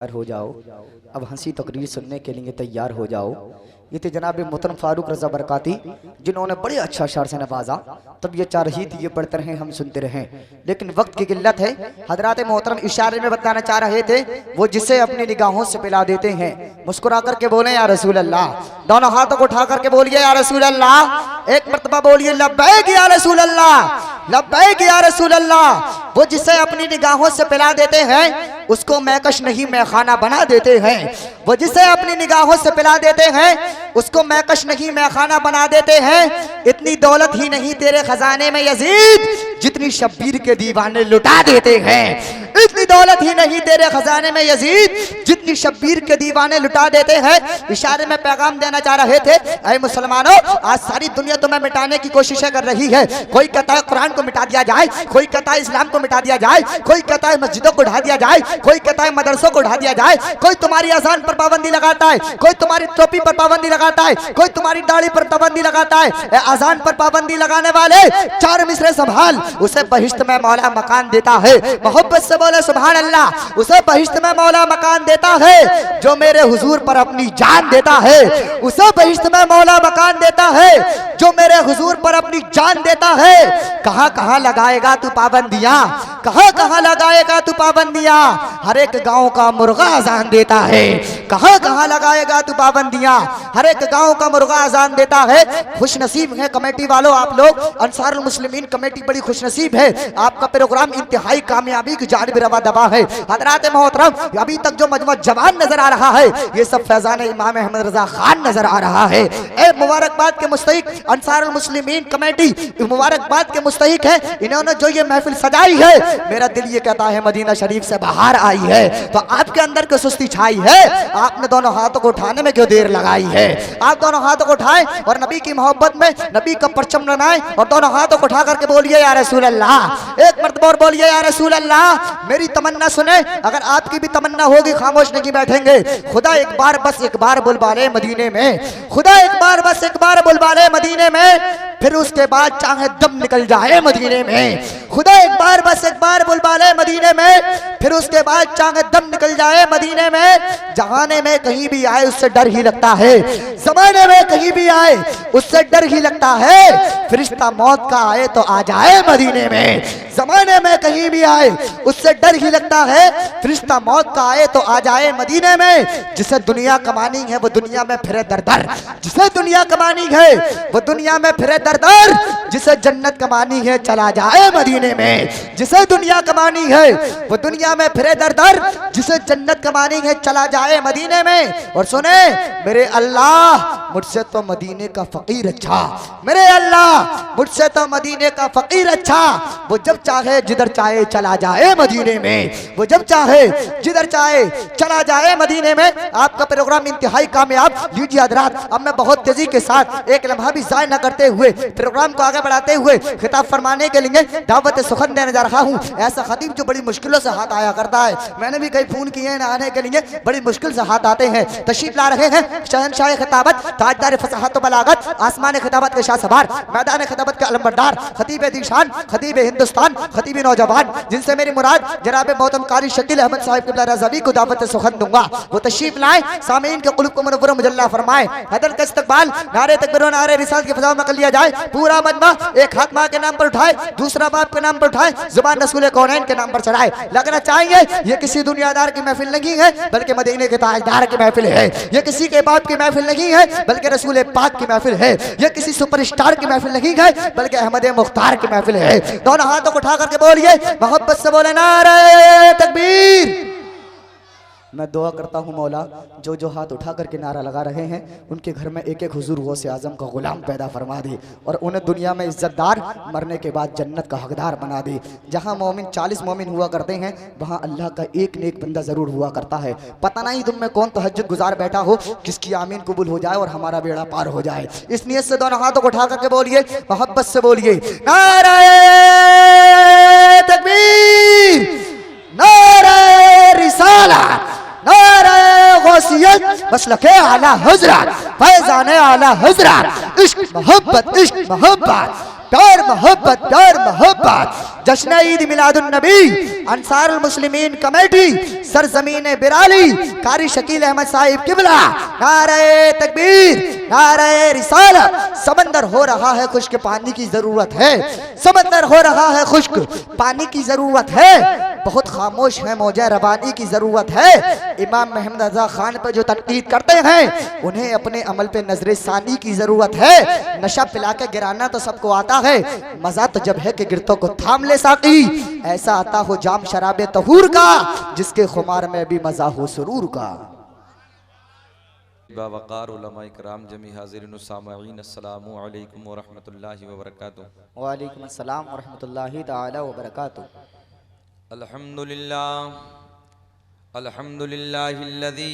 पर हो जाओ, अब हंसी तकरीर सुनने के लिए तैयार हो जाओ। ये थे जनाब मोहतरम फारूक रजा बरकाती, जिन्होंने बड़े अच्छा शार से नवाजा। तब ये चाह रही थी ये पढ़ते रहें हम सुनते रहें, लेकिन वक्त की किल्लत है। हजरात मोहतरम इशारे में बताना चाह रहे थे, वो जिसे अपनी निगाहों से पिला देते हैं। मुस्कुरा करके बोले या रसूल अल्लाह, दोनों हाथों को उठा करके बोलिए या रसूल अल्लाह। एक मर्तबा बोलिए लब्बैक या रसूल अल्लाह, लब्बैक या रसूल अल्लाह। वो जिसे अपनी निगाहों से पिला देते हैं, उसको मैकश नहीं मैखाना बना देते हैं। वो जिसे अपनी निगाहों से पिला देते हैं, उसको मैकश नहीं मैखाना बना देते हैं। इतनी दौलत ही नहीं तेरे खजाने में यजीद, जितनी शब्बीर के दीवाने लुटा देते हैं। इतनी दौलत ही नहीं तेरे खजाने में यजीद, जितनी शब्बीर के दीवाने लुटा देते हैं। इशारे में पैगाम देना चाह रहे थे, ऐ मुसलमानों, आज सारी दुनिया तुम्हें मिटाने की कोशिशें कर रही है। कोई कहता है कुरान को मिटा दिया जाए, कोई कहता है इस्लाम को मिटा दिया जाए, कोई कहता है मस्जिदों को ढा दिया जाए, कोई कहता है मदरसों को ढा दिया जाए, कोई तुम्हारी अजान पर पाबंदी लगाता है, कोई तुम्हारी टोपी पर पाबंदी लगाता है, कोई तुम्हारी दाढ़ी पर पाबंदी लगाता है। अजान पर पाबंदी लगाने वाले चार मिसरे संभाल, उसे बहिश्त में मौला मकान देता है। मोहब्बत से बोले सुभान अल्लाह। उसे बहिश्त में मौला मकान देता है जो मेरे हुजूर पर अपनी जान देता है। उसे बहिश्त में मौला मकान देता है जो मेरे हुजूर पर अपनी जान देता है। कहां कहां लगाएगा तू पाबंदियां, कहां कहां लगाएगा तू पाबंदियां। हर एक गांव का मुर्गा अजान देता है। कहां कहां लगाएगा तू पाबंदियां, हर एक गांव का मुर्गा अजान देता है। खुश नसीब है कमेटी वालों आप लोग, अंसारुल मुस्लिमीन कमेटी बड़ी खुश नसीब है। आपका प्रोग्राम इंतहाई कामयाबी की जानिब रवा दबा है। हजरात मोहतरम, अभी तक जो मजमा जवान नजर आ रहा है, ये सब फैजान इमाम अहमद रजा खान नजर आ रहा है। ए मुबारकबाद के मुस्तहिक अंसारुल मुस्लिमीन कमेटी मुबारकबाद के मुस्तहिक है। इन्होंने जो ये महफिल सजाई है, मेरा दिल ये कहता है मदीना शरीफ से बाहर आई है। तो आपके अंदर की सुस्ती छाई है, आपने दोनों हाथों को उठाने में क्यों देर लगाई है। आप दोनों हाथों को उठाएं और नबी की मोहब्बत में नबी का परचम बनाएं और दोनों हाथों को उठा करके बोलिए या रसूल अल्लाह। एक मर्तबा और बोलिए या रसूल अल्लाह। मेरी तमन्ना सुने, अगर आपकी भी तमन्ना होगी खामोश नहीं बैठेंगे। खुदा एक बार बस एक बार बुलवाले मदीने में, खुदा एक बार बस एक बार बुलवाले मदीने में, फिर उसके बाद चाहे दम निकल जाए मदीने में। खुदा एक बार बस एक बार बुलवाले मदीने में, फिर उसके बाद चाहे दम निकल जाए मदीने में। जहाने में कहीं भी आए उससे डर ही लगता है, जमाने में कहीं भी आए उससे डर ही लगता है। फरिश्ता मौत का आए तो आ जाए मदीने में, जमाने में कहीं भी आए उससे डर ही लगता है। फरिश्ता मौत का आए तो आ जाए मदीने में। जिसे दुनिया कमानी है वो दुनिया में फिरे दर दर, जिसे दुनिया कमानी है वो दुनिया में फिरे दर दर। जिसे जन्नत कमानी है चला जाए मदीने में, जिसे दुनिया कमानी है वो दुनिया में फिरे दर दर। जिसे जन्नत कमानी है चला जाए मदीने में। और सुने मेरे अल्लाह, मुझसे तो मदीने का फकीर अच्छा, मेरे अल्लाह मुझसे तो मदीने का फकीर अच्छा। वो जब चाहे जिधर चाहे चला जाए मदीने में, वो जब चाहे जिधर चाहे चला जाए मदीने में। आपका प्रोग्राम इंतहाई कामयाब। लीजिए हजरात, अब मैं बहुत तेजी के साथ एक लम्हा भी जाय न करते हुए प्रोग्राम को आगे बढ़ाते हुए खिताब फरमाने के लिए दावत सुखन देने जा रहा हूँ। ऐसा खतीब जो बड़ी मुश्किलों से हाथ आया करता है, मैंने भी कई फोन किए हैं आने के लिए, बड़ी मुश्किल से हाथ आते हैं। तशरीफ ला रहे हैं शहनशाह खिताबत, ताजदार फसाहत बलागत, आसमान खिताबत के शाह सवार, मैदान खिताबत के अलमबरदार, खतीब दीशान, खतीब हिंदुस्तान, खतीब नौजवान, जिनसे मेरी मुराद जनाब मोहतरम कारी शकील अहमद साहिब क़िबला रज़वी को दावत सुखन दूंगा। वो तशरीफ लाए, सामीन के क़ुल्ब को मुनव्वर मुजल्ला फरमाए। हदर का इस्तकबाल नारे तकबीर और नारे रिसालत की फ़ज़ा में कर लिया जाए। पूरा मजमा एक हाथ माँ के नाम पर उठाए, दूसरा बाप के नाम पर उठाए, जुबान रसूल कौनैन के नाम पर चढ़ाए। लगना चाहिए ये किसी दुनियादार की महफिल नहीं है, बल्कि मदीने के ताजदार की महफिल है। ये किसी के बाप की महफिल नहीं है, बल्कि रसूल पाक की महफिल है। ये किसी सुपरस्टार की महफिल नहीं है, बल्कि अहमद मुख्तार की महफिल है। दोनों हाथों को उठा करके बोलिए, मोहब्बत से बोले नारे तकबीर। मैं दुआ करता हूँ मौला, जो जो हाथ उठा करके नारा लगा रहे हैं उनके घर में एक एक हुजूर गौस आजम का गुलाम पैदा फरमा दे और उन्हें दुनिया में इज्जतदार, मरने के बाद जन्नत का हकदार बना दे। जहाँ मोमिन 40 मोमिन हुआ करते हैं, वहाँ अल्लाह का एक नेक बंदा जरूर हुआ करता है। पता नहीं तुम में कौन तहज्जुद गुजार बैठा हो, किसकी आमीन कबूल हो जाए और हमारा बेड़ा पार हो जाए। इस नियत से दोनों हाथों को उठा करके बोलिए, मोहब्बत से बोलिए, नारे तकबीर, नारे रिसालत, नारे गौसियत, मसलके आला हज़रत, फैज़ाने आला हज़रत, इश्क मोहब्बत, इश्क मोहब्बत। प्यार मोहब्बत। जश्न ईद मिलादुन नबी अंसारुल मुस्लिमीन कमेटी सरजमीन बिराली कारी शकील अहमद साहिब किबला, नारे तकबीर, नारे रिसालत। समंदर हो रहा है खुश्क, पानी की जरूरत है। समंदर हो रहा है खुश्क, पानी की जरूरत है। बहुत खामोश है, मौजा रवानी की जरूरत है। इमाम महमूद रजा खान पर जो तनकीद करते हैं उन्हें अपने अमल पे नजर सानी की जरूरत है। नशा पिला के गिराना तो सबको आता है, मजा तो जब है कि गिरतों को थाम ले साकी। ऐसा आता हो जाम शराबे तहूर का, जिसके खुमार में भी मजा हो सुरूर का। बावकार उलमा इकराम जमी हाज़िरीन सामईन अस्सलामु अलैकुम व रहमतुल्लाहि व बरकातुहू। वालेकुम अस्सलाम व रहमतुल्लाहि तआला व बरकातुहू। अल्हम्दुलिल्लाहिल्लज़ी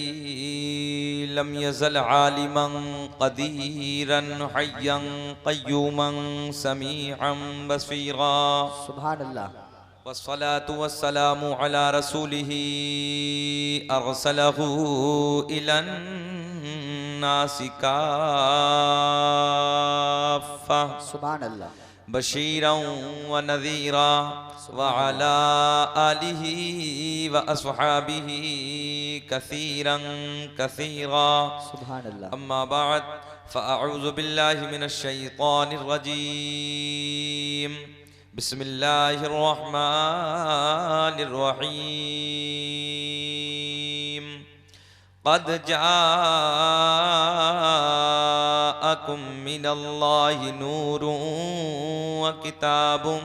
लम यज़ल आलिमन क़दीरन हय्यन क़य्यूमन समीअन बसीरा। सुभान अल्लाह। वस्सलातु वस्सलामु अला रसूलिही अरसलहू इलन नासि काफ़्फ़ा। सुभान अल्लाह। बशीरन व नज़ीरा व अला आलिही व अस्हाबिही कसीरन कसीरा। सुभान अल्लाह। अम्मा बाद फ़अऊज़ु बिल्लाहि मिनश शैतानिर रजीम। बिस्मिल्लाहिर्रहमानिर्रहीम। क़द जाअकुम मिनल्लाहि नूरुन व किताबुम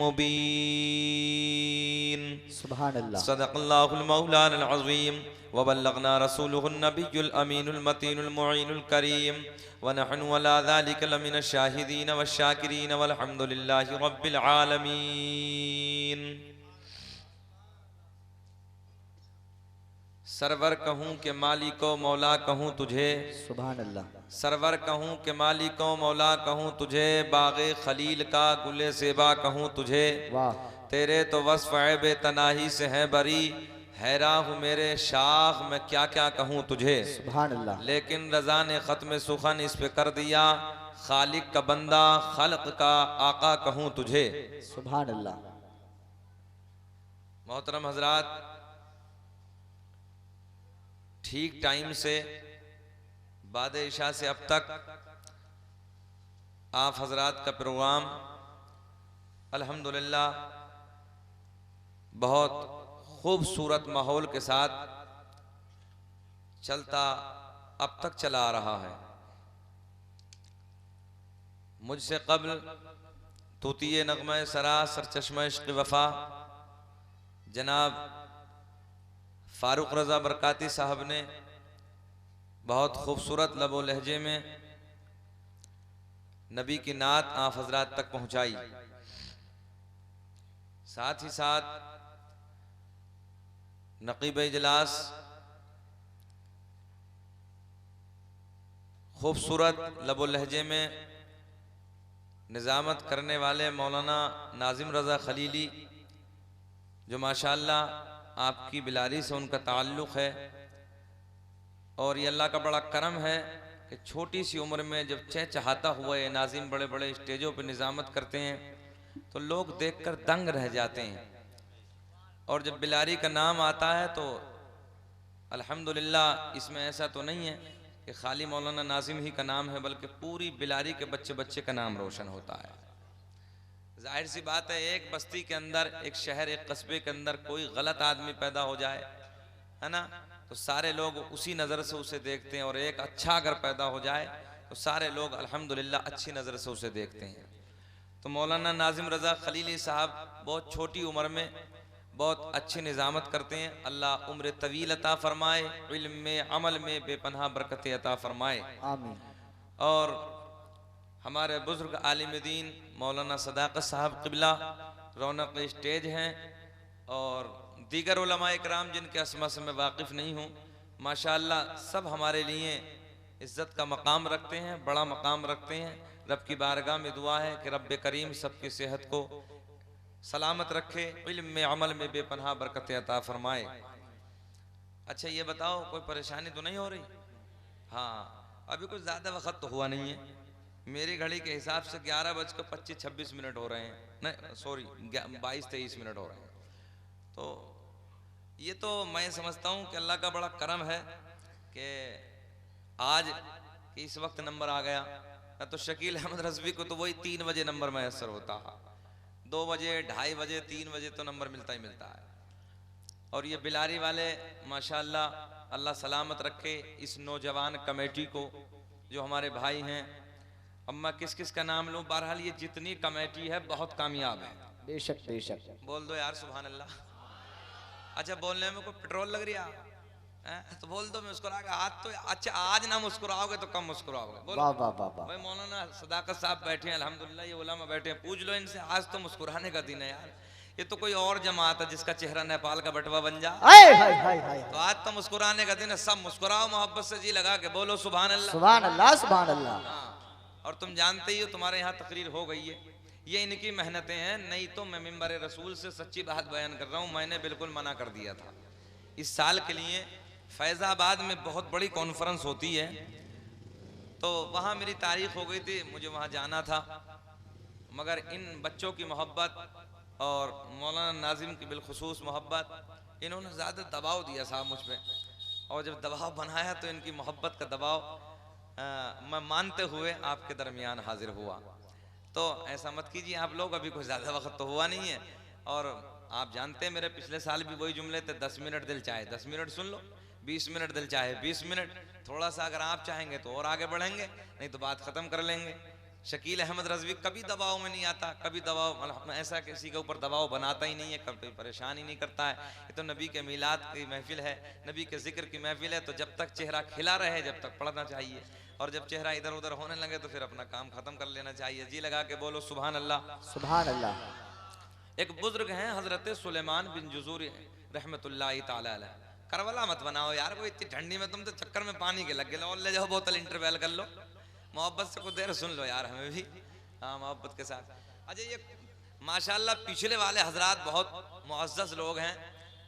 मुबीन। सुभान अल्लाह। सदक़ल्लाहुल मौलानाल अज़ीम व बल्लगना रसूलुहुन नबियुल अमीनुल मतीनुल मुईनुल करीम व नहनु अला ज़ालिका लमिनश शाहिदीन वश्शाकिरीन वल्हम्दुलिल्लाहि रब्बिल आलमीन। सरवर कहूँ के मालिको मौला कहूँ तुझे, सुभान अल्लाह। सरवर कहूँ के मालिको मौला कहूँ तुझे, बाग़े खलील का गुले सेबा कहूँ तुझे। वाह। तेरे तो वस्फ़ ऐबे तनाही से है बरी, हैरान हूँ मेरे शाख मैं क्या क्या कहूँ तुझे। सुभान अल्लाह। लेकिन रज़ा ने ख़त्म सुखन इस पे कर दिया, खालिक का बंदा खल्क का आका कहूँ तुझे। सुभान अल्लाह। मोहतरम हजरात, ठीक टाइम से बाद इशा से अब तक आप हजरात का प्रोग्राम अल्हम्दुलिल्लाह बहुत खूबसूरत माहौल के साथ चलता अब तक चला आ रहा है। मुझसे कब्ल तूतिए नग़्मा सरा सरचश्मा इश्क़ वफ़ा जनाब फ़ारूक रज़ा बरकाती साहब ने बहुत खूबसूरत लबो लहजे में नबी की नात आप हजरात तक पहुँचाई। साथ ही साथ नक़ीब इजलास खूबसूरत लबो लहजे में निज़ामत करने वाले मौलाना नाज़िम रज़ा खलीली, जो माशाअल्लाह आपकी बिलारी से उनका ताल्लुक़ है। और ये अल्लाह का बड़ा करम है कि छोटी सी उम्र में जब चहचहाता हुआ ये नाज़िम बड़े बड़े स्टेजों पर निज़ामत करते हैं तो लोग देखकर दंग रह जाते हैं। और जब बिलारी का नाम आता है तो अल्हम्दुलिल्लाह इसमें ऐसा तो नहीं है कि खाली मौलाना नाज़िम ही का नाम है, बल्कि पूरी बिलारी के बच्चे बच्चे का नाम रोशन होता है। जाहिर सी बात है, एक बस्ती के अंदर, एक शहर, एक कस्बे के अंदर कोई गलत आदमी पैदा हो जाए, है ना, तो सारे लोग उसी नज़र से उसे देखते हैं। और एक अच्छा अगर पैदा हो जाए तो सारे लोग अल्हम्दुलिल्लाह अच्छी नज़र से उसे देखते हैं। तो मौलाना नाज़िम रज़ा खलीली साहब बहुत छोटी उम्र में बहुत अच्छी निज़ामत करते हैं। अल्लाह उम्र तवील अता फरमाए, इल्म में अमल में बेपनाह बरकत अता फरमाए, आमीन। और हमारे बुजुर्ग आलिम दीन मौलाना सदाकत साहब क़िबला रौनक स्टेज हैं, और दीगर उलमा इकराम जिनके अस्मा से मैं वाकिफ़ नहीं हूँ, माशाअल्लाह सब हमारे लिए इज़्ज़त का मकाम रखते हैं, बड़ा मकाम रखते हैं। रब की बारगाह में दुआ है कि रब करीम सबकी सेहत को सलामत रखे, इल्म में अमल में बेपनाह बरकत अता फरमाए। अच्छा ये बताओ कोई परेशानी तो नहीं हो रही? हाँ, अभी कुछ ज़्यादा वक्त तो हुआ नहीं है, मेरी घड़ी के हिसाब से 11:25-26 हो रहे हैं, नहीं सॉरी 22-23 हो रहे हैं। तो ये तो मैं समझता हूँ कि अल्लाह का बड़ा करम है कि आज इस वक्त नंबर आ गया। तो शकील अहमद रज़वी को तो वही 3 बजे नंबर मैसर होता, 2 बजे 2:30 बजे 3 बजे तो नंबर मिलता ही मिलता है। और ये बिलारी वाले माशाअल्लाह अल्लाह सलामत रखे इस नौजवान कमेटी को, जो हमारे भाई हैं। अब मैं किस किस का नाम लूँ, बहरहाल ये जितनी कमेटी है बहुत कामयाब है। बेशक बेशक। बोल दो यार सुभान अल्लाह। अच्छा बोलने में कोई पेट्रोल लग रही है तो बोल दो मुस्कुरा के हाथ तो। अच्छा आज ना मुस्कुराओगे तो कम मुस्कुराओगे। बोलो वाह वाह वाह वाह। भाई मौलाना सदाकत साहब बैठे हैं, अल्हम्दुलिल्लाह ये उलमा बैठे हैं, पूछ लो इनसे, आज तो मुस्कुराने का दिन है यार। ये तो कोई और जमात है जिसका चेहरा नेपाल का बटवा बन जा। हाय हाय हाय हाय। तो आज तो मुस्कुराने का दिन है, सब मुस्कुराओ मोहब्बत से जी लगा के, बोलो सुभान अल्लाह। सुभान अल्लाह सुभान अल्लाह। हाँ, और तुम जानते ही हो तुम्हारे यहाँ तकरीर हो गई है, ये इनकी मेहनतें हैं। नहीं तो मैं मिंबर रसूल से सच्ची बात बयान कर रहा हूँ, मैंने बिल्कुल मना कर दिया था। इस साल के लिए फैज़ाबाद में बहुत बड़ी कॉन्फ्रेंस होती है, तो वहाँ मेरी तारीख हो गई थी, मुझे वहाँ जाना था। मगर इन बच्चों की मोहब्बत और मौलाना नाजिम की बिलखुसूस मोहब्बत, इन्होंने ज़्यादा दबाव दिया साहब मुझ पर। और जब दबाव बनाया तो इनकी मोहब्बत का दबाव मैं मानते हुए आपके दरमियान हाजिर हुआ। तो ऐसा मत कीजिए आप लोग, अभी कोई ज़्यादा वक्त तो हुआ नहीं है। और आप जानते हैं मेरे पिछले साल भी वही जुमले थे, 10 मिनट दिल चाहे 10 मिनट सुन लो, 20 मिनट दिल चाहे 20 मिनट। थोड़ा सा अगर आप चाहेंगे तो और आगे बढ़ेंगे, नहीं तो बात ख़त्म कर लेंगे। शकील अहमद रज़वी कभी दबाव में नहीं आता, कभी दबाव ऐसा किसी के ऊपर दबाव बनाता ही नहीं है, कभी परेशान ही नहीं करता है। ये तो नबी के मीलाद की महफिल है, नबी के जिक्र की महफिल है, तो जब तक चेहरा खिला रहे जब तक पढ़ना चाहिए, और जब चेहरा इधर उधर होने लगे तो फिर अपना काम खत्म कर लेना चाहिए। जी लगा के बोलो सुभान अल्लाह सुभान अल्लाह। एक बुजुर्ग हैं हजरत सुलेमान बिन जुजूर रहमतुल्लाहि ताला अलैह। करबला मत बनाओ यार, वो इतनी ठंडी में तुम तो चक्कर में पानी के लग गए, और ले जाओ बोतल इंटरवेल कर लो, मोहब्बत से कुछ देर सुन लो यार हमें भी, हाँ मोहब्बत के साथ। अच्छा ये माशाल्लाह पिछले वाले हजरात बहुत मुअज़्ज़ज़ लोग हैं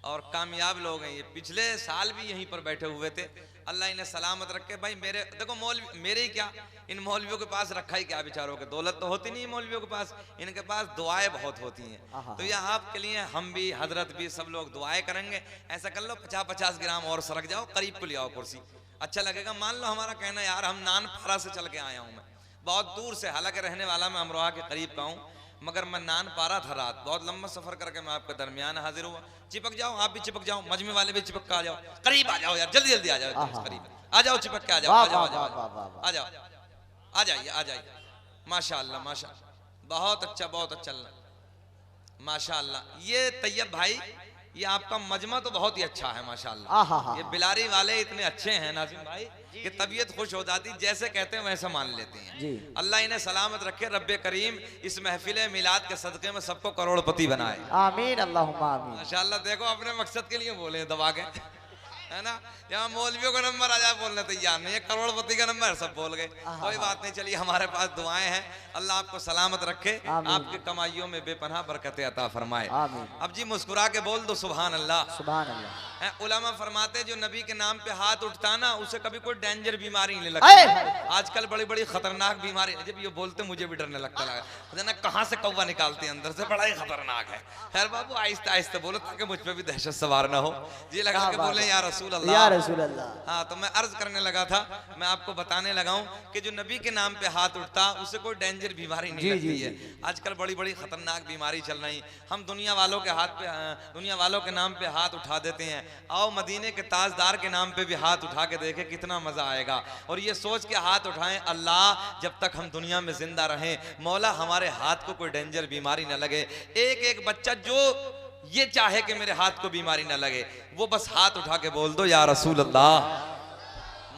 और कामयाब लोग हैं। ये पिछले साल भी यहीं पर बैठे हुए थे, अल्लाह इन्हें सलामत रखे। भाई मेरे देखो मौलवी, मेरे ही क्या, इन मौलवियों के पास रखा ही क्या बेचारों के, दौलत तो होती नहीं मौलवियों के पास, इनके पास दुआएं बहुत होती हैं। तो यह आपके लिए हम भी हजरत भी सब लोग दुआएं करेंगे। ऐसा कर लो 50-50 ग्राम और सरक जाओ, करीब को ले आओ कुर्सी, अच्छा लगेगा। मान लो हमारा कहना यार हम नानपारा से चल के आया हूँ, मैं बहुत दूर से, हालांकि रहने वाला मैं अमरोहा के करीब का हूँ, मगर मैं नानपारा था रात, बहुत लंबा सफर करके मैं आपके दरमियान हाजिर हुआ। चिपक जाओ, आप भी चिपक जाओ, मजमे वाले भी चिपक के आ जाओ, करीब आ जाओ यार, जल्दी जल्दी आ जाओ, करीब आ जाओ, चिपक के आ जाओ, आ जाओ आ जाओ आ जाओ, आ जाइए आ जाइए। माशाअल्लाह माशाअल्लाह, बहुत अच्छा माशाअल्लाह। ये तैयब भाई, ये आपका मजमा तो बहुत ही अच्छा है माशाअल्लाह। ये बिलारी वाले इतने अच्छे हैं नाज़िम भाई कि तबीयत खुश हो जाती, जैसे कहते हैं वैसे मान लेते हैं। अल्लाह इन्हें सलामत रखे, रब्बे करीम इस महफिल मिलाद के सदक़े में सबको करोड़पति बनाए, आमीन अल्लाहुम्मा आमीन। माशाअल्लाह। देखो अपने मकसद के लिए बोले दबा के, है ना, यहाँ मौलवियों का नंबर आ जाए बोलने तैयार नहीं है, करोड़पति का नंबर सब बोल गए, कोई बात नहीं। चलिए हमारे पास दुआएं हैं, अल्लाह आपको सलामत रखे, आपकी कमाइयों में बेपनाह बरकतें अता फरमाए। अब जी मुस्कुरा के बोल दो सुभान अल्लाह सुभान अल्लाह। उलमा फरमाते जो नबी के नाम पे हाथ उठता ना, उसे कभी कोई डेंजर बीमारी नहीं लगती। आजकल बड़ी बड़ी खतरनाक बीमारी, जब ये बोलते मुझे भी डरने लगता लगा ना, कहाँ से कौवा निकालते हैं अंदर से, बड़ा ही खतरनाक है। खैर बाबू आहिस्ते आहिस्ते बोलो ताकि मुझ पे भी दहशत सवार ना हो। जी लगा के बोले या रसूल अल्लाह, या रसूल अल्लाह। हाँ, तो मैं अर्ज करने लगा था, मैं आपको बताने लगा हूँ कि जो नबी के नाम पे हाथ उठता उसे कोई डेंजर बीमारी नहीं लगती है। आजकल बड़ी बड़ी खतरनाक बीमारी चल रही, हम दुनिया वालों के हाथ पे, दुनिया वालों के नाम पे हाथ उठा देते हैं। आओ मदीने के ताजदार के नाम पे भी हाथ उठा के देखें, कितना मजा आएगा। और ये सोच के हाथ उठाएं, अल्लाह जब तक हम दुनिया में जिंदा रहें, मौला हमारे हाथ को कोई डेंजर बीमारी न लगे। एक एक बच्चा जो ये चाहे कि मेरे हाथ को बीमारी न लगे, वो बस हाथ उठा के बोल दो या रसूल अल्लाह।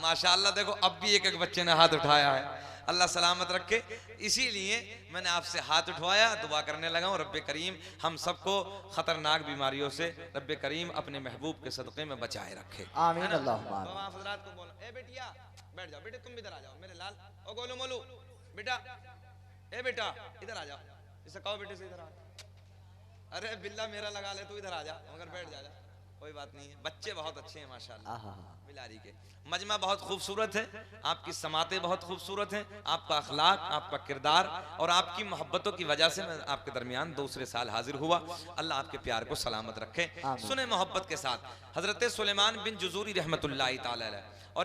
माशाअल्लाह देखो अब भी एक एक बच्चे ने हाथ उठाया है, अल्लाह सलामत रखे। इसीलिए मैंने आपसे हाथ उठवाया, दुआ करने लगा हूँ रब्बे करीम हम सबको खतरनाक बीमारियों से रब्बे करीम अपने महबूब के सदक़े में बचाए रखे, आमीन अल्लाहुम्मा आमीन। तो हज़रात को बोलो, ए बेटिया बैठ जाओ, बेटे तुम भी इधर आ जाओ, मेरे लाल ओ गोलू मोलू बेटा, ए बेटा इधर आ जाओ, इसे कहो बेटे से इधर आ। अरे बिल्ला मेरा लगा ले, तू इधर आ जा, मगर बैठ जा, कोई बात नहीं है, बच्चे बहुत अच्छे हैं माशाल्लाह आहा। बिलारी के। मजमा बहुत खूबसूरत है, आपकी समातें बहुत खूबसूरत हैं, आपका अखलाक, आपका किरदार और आपकी मोहब्बतों की वजह से मैं आपके दरमियान दूसरे साल हाजिर हुआ। अल्लाह आपके प्यार को सलामत रखे। आमीन। सुने मोहब्बत के साथ हजरत सुलेमान बिन जुजूरी रहमतुल्लाहि ताला अलैह और